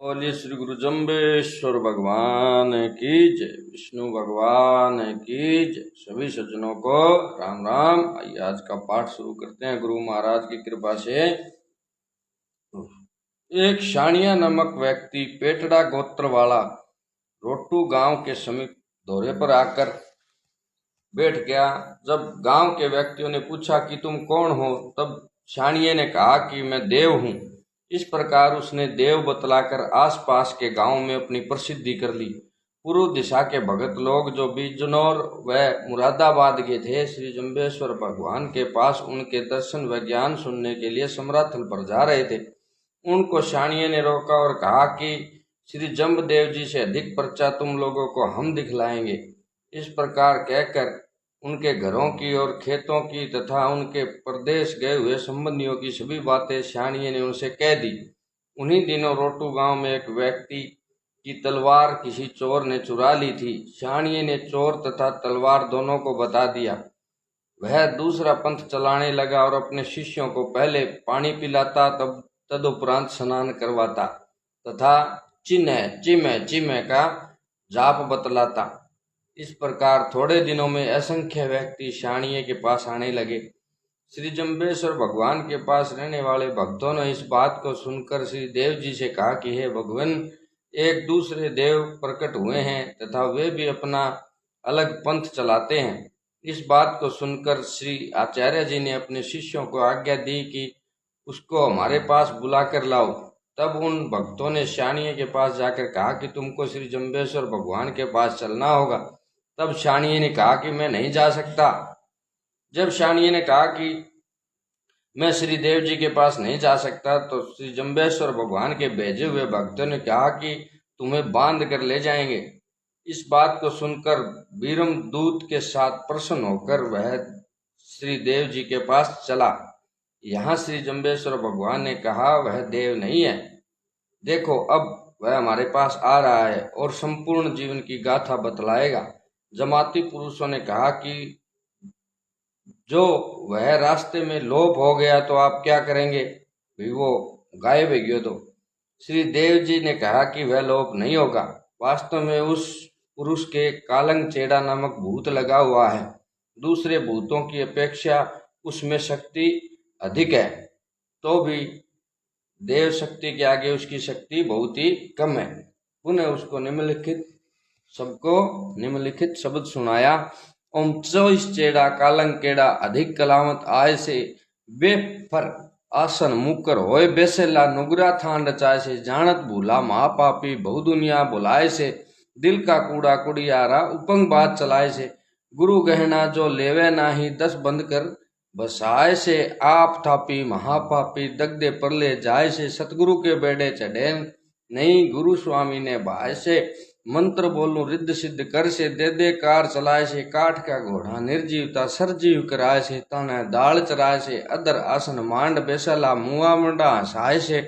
बोलिए श्री गुरु जम्बेश्वर भगवान की जय, विष्णु भगवान की जय। सभी सज्जनों को राम राम। आइए आज का पाठ शुरू करते हैं गुरु महाराज की कृपा से। एक शाणिया नामक व्यक्ति पेटड़ा गोत्र वाला रोटू गांव के समीप दौरे पर आकर बैठ गया। जब गांव के व्यक्तियों ने पूछा कि तुम कौन हो, तब शाणिये ने कहा कि मैं देव हूँ। इस प्रकार उसने देव बतलाकर आसपास के गांव में अपनी प्रसिद्धि कर ली। पूर्व दिशा के भगत लोग जो बिजनौर व मुरादाबाद के थे, श्री जम्बेश्वर भगवान के पास उनके दर्शन व ज्ञान सुनने के लिए समराथल पर जा रहे थे। उनको शाणिये ने रोका और कहा कि श्री जम्बदेव जी से अधिक पर्चा तुम लोगों को हम दिखलाएंगे। इस प्रकार कहकर उनके घरों की और खेतों की तथा उनके प्रदेश गए हुए संबंधियों की सभी बातें शाणिये ने उनसे कह दी। उन्हीं दिनों रोटू गांव में एक व्यक्ति की तलवार किसी चोर ने चुरा ली थी। शाणिये ने चोर तथा तलवार दोनों को बता दिया। वह दूसरा पंथ चलाने लगा और अपने शिष्यों को पहले पानी पिलाता, तदुपरांत स्नान करवाता तथा चिन्ह चिमय चिमय का जाप बतलाता। इस प्रकार थोड़े दिनों में असंख्य व्यक्ति शाणिये के पास आने लगे। श्री जम्बेश्वर भगवान के पास रहने वाले भक्तों ने इस बात को सुनकर श्री देव जी से कहा कि हे भगवान, एक दूसरे देव प्रकट हुए हैं तथा वे भी अपना अलग पंथ चलाते हैं। इस बात को सुनकर श्री आचार्य जी ने अपने शिष्यों को आज्ञा दी कि उसको हमारे पास बुलाकर लाओ। तब उन भक्तों ने शाणिये के पास जाकर कहा कि तुमको श्री जम्बेश्वर भगवान के पास चलना होगा। तब शाणिये ने कहा कि मैं नहीं जा सकता। जब शाणिये ने कहा कि मैं श्री देव जी के पास नहीं जा सकता, तो श्री जम्बेश्वर भगवान के भेजे हुए भक्तों ने कहा कि तुम्हें बांध कर ले जाएंगे। इस बात को सुनकर बीरम दूत के साथ प्रसन्न होकर वह श्री देव जी के पास चला। यहाँ श्री जम्बेश्वर भगवान ने कहा, वह देव नहीं है, देखो अब वह हमारे पास आ रहा है और संपूर्ण जीवन की गाथा बतलाएगा। जमाती पुरुषों ने कहा कि जो वह रास्ते में लोप हो गया तो आप क्या करेंगे, भी वो गायब हो गया। तो श्री देव जी ने कहा कि वह लोप नहीं होगा। वास्तव में उस पुरुष के कालंग चेड़ा नामक भूत लगा हुआ है। दूसरे भूतों की अपेक्षा उसमें शक्ति अधिक है, तो भी देव शक्ति के आगे उसकी शक्ति बहुत ही कम है। पुनः उसको निम्नलिखित शब्द सुनाया। ओम चौस चेड़ा कालंग केड़ा अधिक कलामत आय से बेफर आसन मुकर होए बेसेला नुगरा थान रचाए से जानत भूला महापापी बहु दुनिया बुलाए से दिल का कूड़ा कुड़ियारा उपंग बात चलाए से गुरु गहना जो लेवे नाही 10 बंद कर बसाए से आप थापी महापापी दगदे परले जाए से सतगुरु के बेड़े चढ़े नहीं गुरु स्वामी ने भाई से मंत्र बोलूं रिद्ध सिद्ध कर से दे कार चलाए से काठ का घोड़ा निर्जीवता सरजीव कराए से तना दाल चराए से अदर आसन मांड बेसला मुआ मंडा हसाए से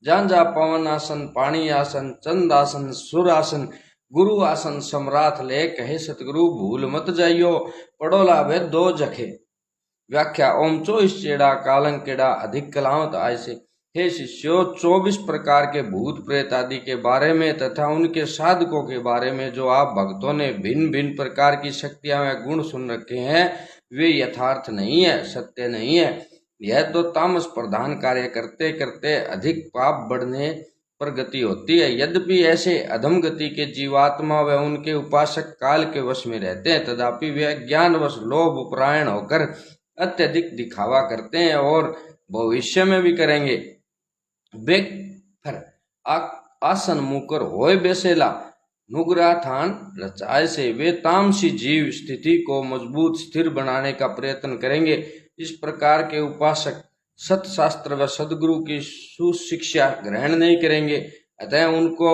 जांजा पवन आसन पानी आसन चंद आसन सुर आसन गुरु आसन सम्राट ले कहे सतगुरु भूल मत जाइयो पड़ोला वे 2 जखे। व्याख्या ओम 24 चेड़ा कालंग केड़ा अधिक कलामत आय से। हे शिष्यों, 24 प्रकार के भूत प्रेत आदि के बारे में तथा उनके साधकों के बारे में जो आप भक्तों ने भिन्न भिन्न प्रकार की शक्तियां व गुण सुन रखे हैं, वे यथार्थ नहीं है, सत्य नहीं है। यह तो तामस प्रधान कार्य करते करते अधिक पाप बढ़ने पर गति होती है। यद्यपि ऐसे अधम गति के जीवात्मा व उनके उपासक काल के वश में रहते हैं, तथापि वे ज्ञानवश लोभ परायण होकर अत्यधिक दिखावा करते हैं और भविष्य में भी करेंगे। बेफर आसन मुकर होए बेसेला नुगरा थान रचाए से वे तामसी जीव स्थिति को मजबूत स्थिर बनाने का प्रयत्न करेंगे। इस प्रकार के उपासक सत्शास्त्र व सदगुरु की सुशिक्षा ग्रहण नहीं करेंगे, अतः उनको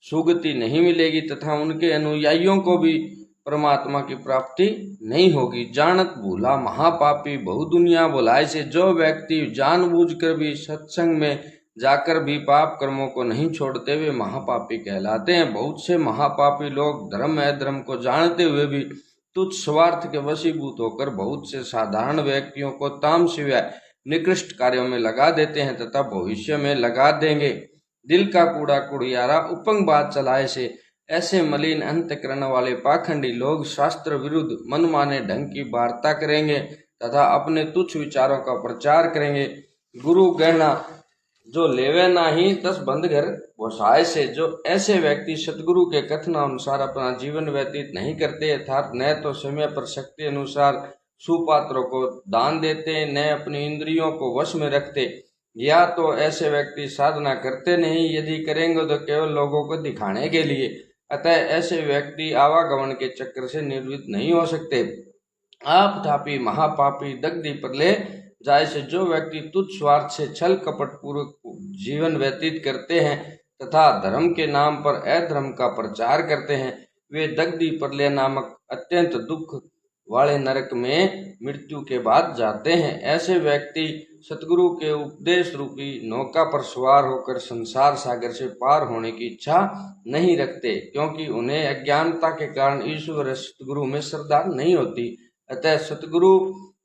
सुगति नहीं मिलेगी तथा उनके अनुयायियों को भी परमात्मा की प्राप्ति नहीं होगी। जानत भूला महापापी बहु दुनिया बुलाए से जो व्यक्ति जानबूझकर भी सत्संग में जाकर भी पाप कर्मों को नहीं छोड़ते, वे महापापी कहलाते हैं। बहुत से महापापी लोग धर्म अधर्म को जानते हुए भी तुच्छ स्वार्थ के वशीभूत होकर बहुत से साधारण व्यक्तियों को तामसी व निकृष्ट कार्यों में लगा देते हैं तथा भविष्य में लगा देंगे। दिल का कूड़ा कुड़ियारा उपंग बात चलाए से। ऐसे मलिन अंतःकरण वाले पाखंडी लोग शास्त्र विरुद्ध मनमाने ढंग की वार्ता करेंगे तथा अपने तुच्छ विचारों का प्रचार करेंगे। गुरु गहना जो लेवे नाही 10 बंद घर घोषाए से। जो ऐसे व्यक्ति सतगुरु के कथनानुसार अपना जीवन व्यतीत नहीं करते, अर्थात न तो समय पर शक्ति अनुसार सुपात्रों को दान देते, न अपनी इंद्रियों को वश में रखते, या तो ऐसे व्यक्ति साधना करते नहीं, यदि करेंगे तो केवल लोगों को दिखाने के लिए। अतः ऐसे व्यक्ति आवागमन के चक्र से निर्वृत्त नहीं हो सकते। आप थापी महापापी दग्धि प्रलय जाय से। जो व्यक्ति तुच्छ स्वार्थ से छल कपट पूर्वक जीवन व्यतीत करते हैं तथा धर्म के नाम पर अधर्म का प्रचार करते हैं, वे दग्धि प्रलय नामक अत्यंत दुख वाले नरक में मृत्यु के बाद जाते हैं। ऐसे व्यक्ति सतगुरु के उपदेश रूपी नौका पर सवार होकर संसार सागर से पार होने की इच्छा नहीं रखते, क्योंकि उन्हें अज्ञानता के कारण ईश्वर सतगुरु में श्रद्धा नहीं होती। अतः सतगुरु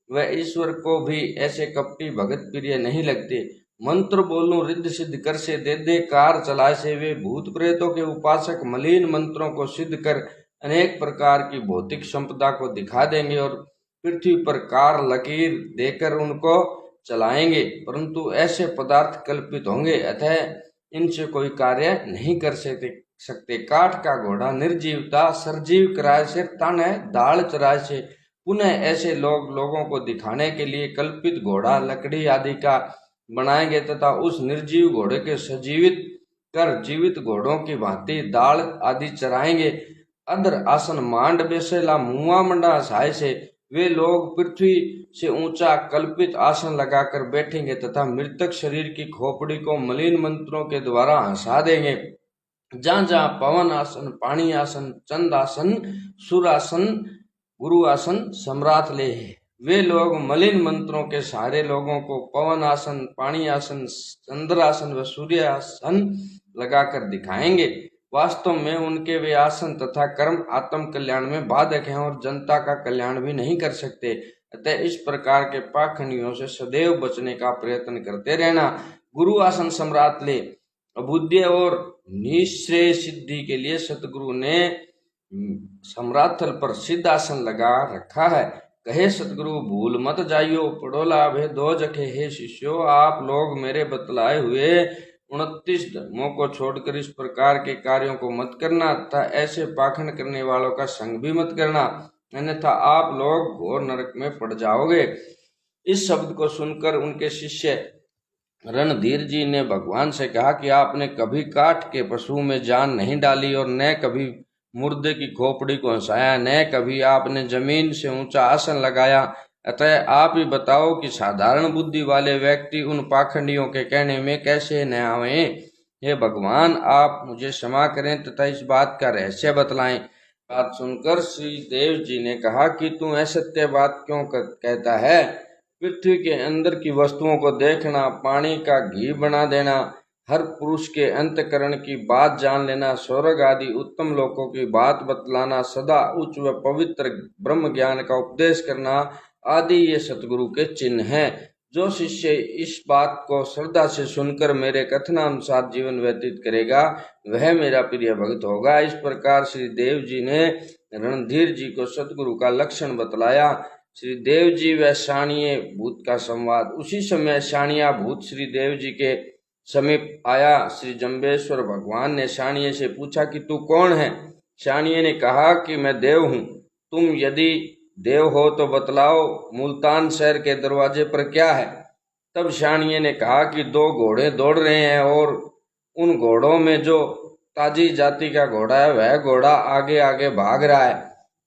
व ईश्वर को भी ऐसे कपटी भगत प्रिय नहीं लगते। मंत्र बोलूं रिद्ध सिद्ध कर से दे दे कार चलाए से। वे भूत प्रेतों के उपासक मलिन मंत्रों को सिद्ध कर अनेक प्रकार की भौतिक संपदा को दिखा देंगे और पृथ्वी पर कार लकीर देकर उनको चलाएंगे, परंतु ऐसे पदार्थ कल्पित होंगे, अतः इनसे कोई कार्य नहीं कर सकते। काठ का घोड़ा निर्जीवता सरजीव कराए से, तन है दाल चराए से। पुनः ऐसे लोगों को दिखाने के लिए कल्पित घोड़ा लकड़ी आदि का बनाएंगे तथा उस निर्जीव घोड़े के सजीवित कर जीवित घोड़ों की भांति दाल आदि चराएंगे। अधर आसन मांड बेसेला मुआ मंडा सहाय से। वे लोग पृथ्वी से ऊंचा कल्पित आसन लगाकर बैठेंगे तथा मृतक शरीर की खोपड़ी को मलिन मंत्रों के द्वारा हंसा देंगे। जहाँ जहाँ पवन आसन, पानी आसन, चंद आसन, सुरासन, गुरु आसन सम्राट ले है, वे लोग मलिन मंत्रों के सहारे लोगों को पवन आसन, पानी आसन, चंद्रासन व सूर्य आसन लगाकर दिखाएंगे। वास्तव में उनके वे आसन तथा कर्म आत्म कल्याण में बाधक हैं और जनता का कल्याण भी नहीं कर सकते। अतः इस प्रकार के पाखंडियों से सदैव बचने का प्रयत्न करते रहना। गुरु आसन सम्राट ले। अबुद्धि और निश्रेय सिद्धि के लिए सतगुरु ने सम्राथल पर सिद्धासन लगा रखा है। कहे सतगुरु भूल मत जाइयो, पढ़ो लाभ है दो जखे। हे शिष्यो, आप लोग मेरे बतलाए हुए 29 धर्मों को छोड़कर इस प्रकार के कार्यों को मत करना तथा ऐसे पाखंड करने वालों का संग भी मत करना, अन्यथा आप लोग घोर नरक में पड़ जाओगे। इस शब्द को सुनकर उनके शिष्य रणधीर जी ने भगवान से कहा कि आपने कभी काठ के पशु में जान नहीं डाली और न कभी मुर्दे की खोपड़ी को हंसाया, न कभी आपने जमीन से ऊंचा आसन लगाया। अतः आप ही बताओ कि साधारण बुद्धि वाले व्यक्ति उन पाखंडियों के कहने में कैसे न आवे। हे भगवान, आप मुझे क्षमा करें तथा इस बात का रहस्य बतलाएं। बात सुनकर श्री देव जी ने कहा कि तू असत्य बात क्यों कहता है? पृथ्वी के अंदर की वस्तुओं को देखना, पानी का घी बना देना, हर पुरुष के अंतकरण की बात जान लेना, स्वर्ग आदि उत्तम लोकों की बात बतलाना, सदा उच्च व पवित्र ब्रह्म ज्ञान का उपदेश करना आदि ये सतगुरु के चिन्ह हैं। जो शिष्य इस बात को श्रद्धा से सुनकर मेरे कथनानुसार जीवन व्यतीत करेगा वह मेरा प्रिय भक्त होगा। इस प्रकार श्री देव जी ने रणधीर जी को सतगुरु का लक्षण बतलाया। श्री देव जी व शाणिये भूत का संवाद। उसी समय शाणिया भूत श्री देव जी के समीप आया। श्री जम्बेश्वर भगवान ने शाणिये से पूछा कि तू कौन है? शाणिये ने कहा कि मैं देव हूँ। तुम यदि देव हो तो बतलाओ, मुल्तान शहर के दरवाजे पर क्या है? तब शाणिये ने कहा कि 2 घोड़े दौड़ रहे हैं और उन घोड़ों में जो ताजी जाति का घोड़ा है वह घोड़ा आगे आगे भाग रहा है।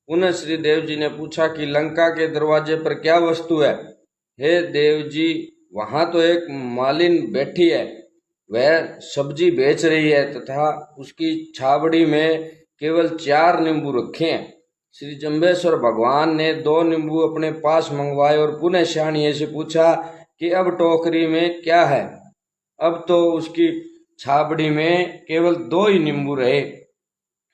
पुनः श्री देव जी ने पूछा कि लंका के दरवाजे पर क्या वस्तु है? हे देव जी, वहां तो एक मालिन बैठी है, वह सब्जी बेच रही है तथा उसकी छाबड़ी में केवल 4 नींबू रखे हैं। श्री जम्बेश्वर भगवान ने 2 नींबू अपने पास मंगवाए और पुनः शाणिये से पूछा कि अब टोकरी में क्या है? अब तो उसकी छाबड़ी में केवल 2 ही नींबू रहे।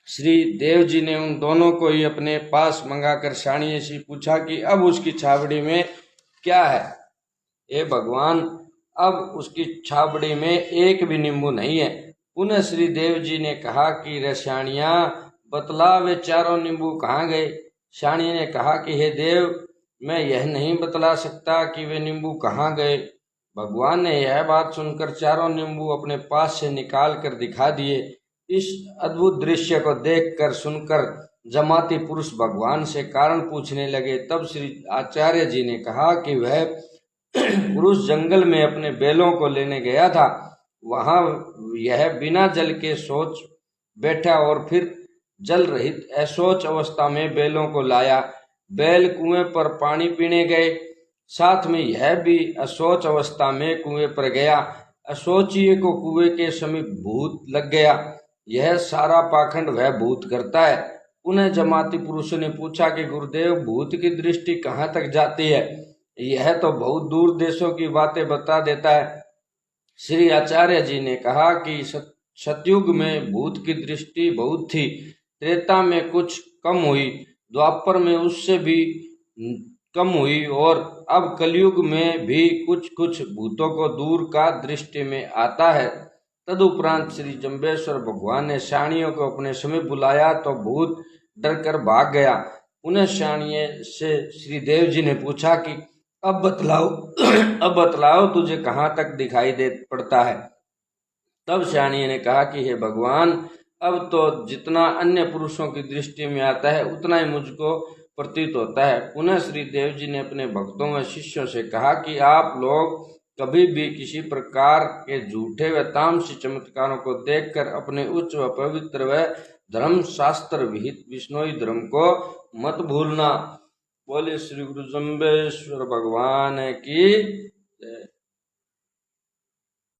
श्री देव जी ने उन दोनों को ही अपने पास मंगाकर शाणिये से पूछा कि अब उसकी छाबड़ी में क्या है? हे भगवान, अब उसकी छाबड़ी में एक भी नींबू नहीं है। पुनः श्री देव जी ने कहा कि रे शाणिया, बतला वे चारों नींबू कहाँ गए। शाणी ने कहा कि हे देव, मैं यह नहीं बतला सकता कि वे नींबू कहाँ गए। भगवान ने यह बात सुनकर चारों नींबू अपने पास से निकाल कर दिखा दिए। इस अद्भुत दृश्य को देखकर सुनकर जमाती पुरुष भगवान से कारण पूछने लगे। तब श्री आचार्य जी ने कहा कि वह पुरुष जंगल में अपने बैलों को लेने गया था। वहां यह बिना जल के सोच बैठा और फिर जल रहित अशोच अवस्था में बैलों को लाया। बैल कुएं पर पानी पीने गए, साथ में यह भी अशोच अवस्था में कुएं पर गया। अशोचिये को कुएं के समीप भूत लग गया। यह सारा पाखंड वह भूत करता है। पुनः जमाती पुरुषों ने पूछा कि गुरुदेव, भूत की दृष्टि कहाँ तक जाती है? यह तो बहुत दूर देशों की बातें बता देता है। श्री आचार्य जी ने कहा कि सतयुग में भूत की दृष्टि बहुत थी, त्रेता में कुछ कम हुई, द्वापर में उससे भी कम हुई और अब कलयुग में भी कुछ कुछ भूतों को दूर का दृष्टि में आता है। तदुपरांत श्री जम्बेश्वर भगवान ने शाणियों को अपने समीप बुलाया तो भूत डरकर भाग गया। पुनः शाणिये से श्री देव जी ने पूछा कि अब बतलाओ तुझे कहाँ तक दिखाई दे पड़ता है। तब शाणिये ने कहा कि हे भगवान, अब तो जितना अन्य पुरुषों की दृष्टि में आता है उतना ही मुझको प्रतीत होता है। पुनः श्री देव जी ने अपने भक्तों व शिष्यों से कहा कि आप लोग कभी भी किसी प्रकार के झूठे व तामसी चमत्कारों को देखकर अपने उच्च व पवित्र व धर्म शास्त्र विहित विष्णोई धर्म को मत भूलना। बोले श्री गुरु जम्बेश्वर भगवान की